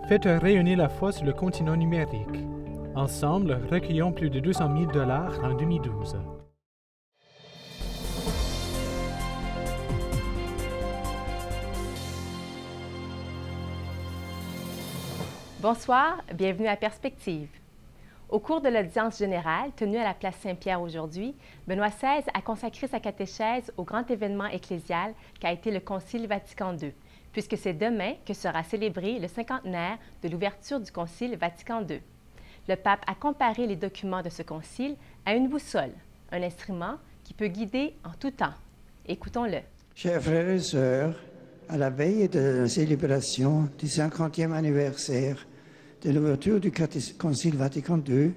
Faites rayonner la foi sur le continent numérique. Ensemble, recueillons plus de 200 000 $ en 2012. Bonsoir, bienvenue à Perspective. Au cours de l'audience générale tenue à la place Saint-Pierre aujourd'hui, Benoît XVI a consacré sa catéchèse au grand événement ecclésial qu'a été le Concile Vatican II, puisque c'est demain que sera célébré le cinquantenaire de l'ouverture du Concile Vatican II. Le pape a comparé les documents de ce concile à une boussole, un instrument qui peut guider en tout temps. Écoutons-le. Chers frères et sœurs, à la veille de la célébration du 50e anniversaire de l'ouverture du Concile Vatican II,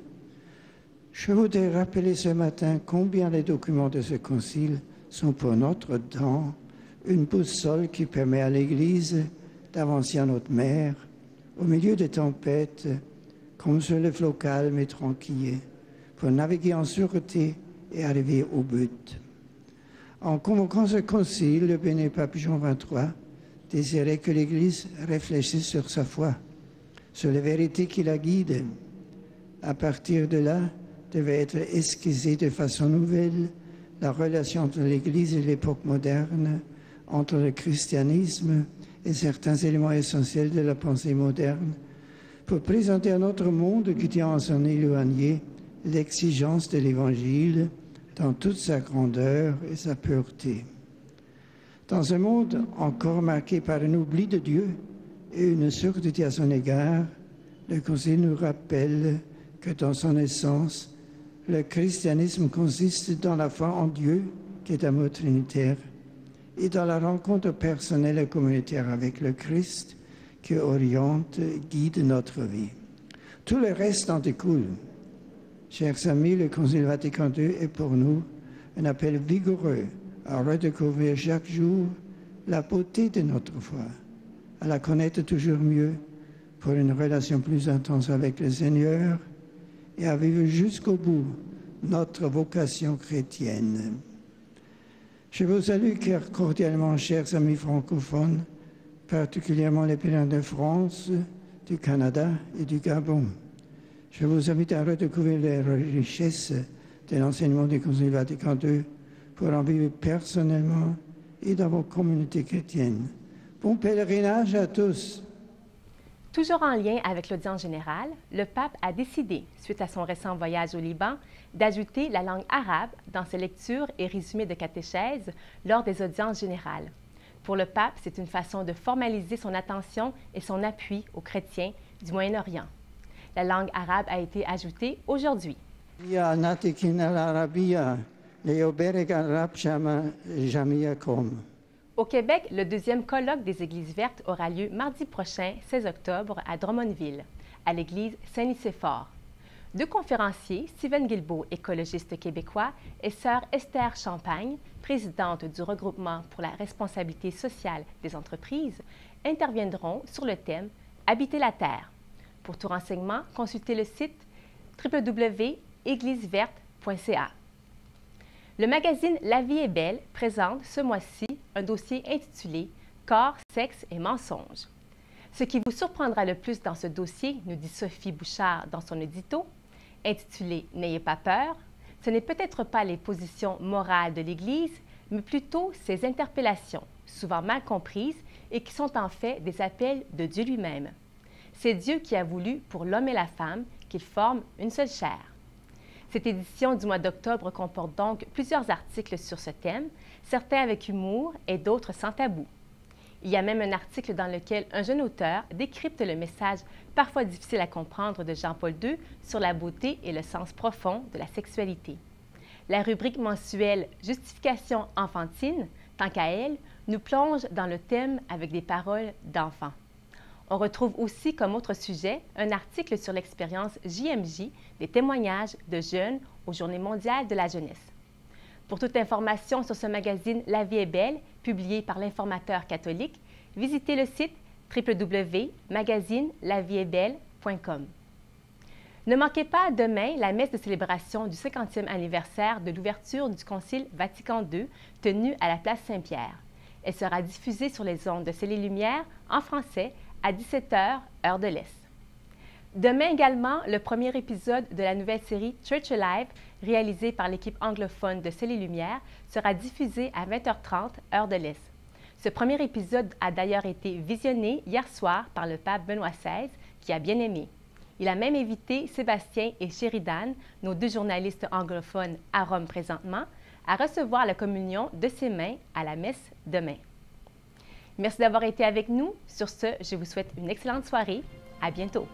je voudrais rappeler ce matin combien les documents de ce concile sont pour notre temps une boussole qui permet à l'Église d'avancer en haute mer, au milieu des tempêtes, comme sur le flot calme et tranquille, pour naviguer en sûreté et arriver au but. En convoquant ce concile, le béni pape Jean XXIII désirait que l'Église réfléchisse sur sa foi, sur les vérités qui la guident. À partir de là, devait être esquissée de façon nouvelle la relation entre l'Église et l'époque moderne, entre le christianisme et certains éléments essentiels de la pensée moderne, pour présenter à notre monde qui tient en son éloigné l'exigence de l'Évangile dans toute sa grandeur et sa pureté. Dans un monde encore marqué par un oubli de Dieu et une surdité à son égard, le Concile nous rappelle que dans son essence, le christianisme consiste dans la foi en Dieu, qui est amour trinitaire, et dans la rencontre personnelle et communautaire avec le Christ, qui oriente, guide notre vie. Tout le reste en découle. Chers amis, le Concile Vatican II est pour nous un appel vigoureux à redécouvrir chaque jour la beauté de notre foi, à la connaître toujours mieux pour une relation plus intense avec le Seigneur et à vivre jusqu'au bout notre vocation chrétienne. Je vous salue cordialement, chers amis francophones, particulièrement les pèlerins de France, du Canada et du Gabon. Je vous invite à redécouvrir les richesses de l'enseignement du Concile Vatican II pour en vivre personnellement et dans vos communautés chrétiennes. Bon pèlerinage à tous! Toujours en lien avec l'audience générale, le pape a décidé, suite à son récent voyage au Liban, d'ajouter la langue arabe dans ses lectures et résumés de catéchèse lors des audiences générales. Pour le pape, c'est une façon de formaliser son attention et son appui aux chrétiens du Moyen-Orient. La langue arabe a été ajoutée aujourd'hui. Au Québec, le deuxième colloque des Églises vertes aura lieu mardi prochain, 16 octobre, à Drummondville, à l'église Saint-Nicéphore. Deux conférenciers, Steven Guilbeault, écologiste québécois, et sœur Esther Champagne, présidente du regroupement pour la responsabilité sociale des entreprises, interviendront sur le thème « Habiter la terre ». Pour tout renseignement, consultez le site www.égliseverte.ca. Le magazine La vie est belle présente ce mois-ci un dossier intitulé « Corps, sexe et mensonges ». Ce qui vous surprendra le plus dans ce dossier, nous dit Sophie Bouchard dans son édito, intitulé « N'ayez pas peur », ce n'est peut-être pas les positions morales de l'Église, mais plutôt ses interpellations, souvent mal comprises et qui sont en fait des appels de Dieu lui-même. C'est Dieu qui a voulu pour l'homme et la femme qu'ils forment une seule chair. Cette édition du mois d'octobre comporte donc plusieurs articles sur ce thème, certains avec humour et d'autres sans tabou. Il y a même un article dans lequel un jeune auteur décrypte le message parfois difficile à comprendre de Jean-Paul II sur la beauté et le sens profond de la sexualité. La rubrique mensuelle « Justification enfantine », tant qu'à elle, nous plonge dans le thème avec des paroles d'enfants. On retrouve aussi comme autre sujet un article sur l'expérience JMJ des témoignages de jeunes aux Journées mondiales de la jeunesse. Pour toute information sur ce magazine La vie est belle, publié par l'Informateur catholique, visitez le site www.magazinelavieestbelle.com. Ne manquez pas demain la messe de célébration du 50e anniversaire de l'ouverture du Concile Vatican II tenue à la place Saint-Pierre. Elle sera diffusée sur les ondes de Célé Lumière en français à 17 h, heure de l'Est. Demain également, le premier épisode de la nouvelle série Church Alive, réalisée par l'équipe anglophone de Ciel et Lumière, sera diffusé à 20h30, heure de l'Est. Ce premier épisode a d'ailleurs été visionné hier soir par le pape Benoît XVI, qui a bien aimé. Il a même invité Sébastien et Sheridan, nos 2 journalistes anglophones à Rome présentement, à recevoir la communion de ses mains à la messe demain. Merci d'avoir été avec nous. Sur ce, je vous souhaite une excellente soirée. À bientôt.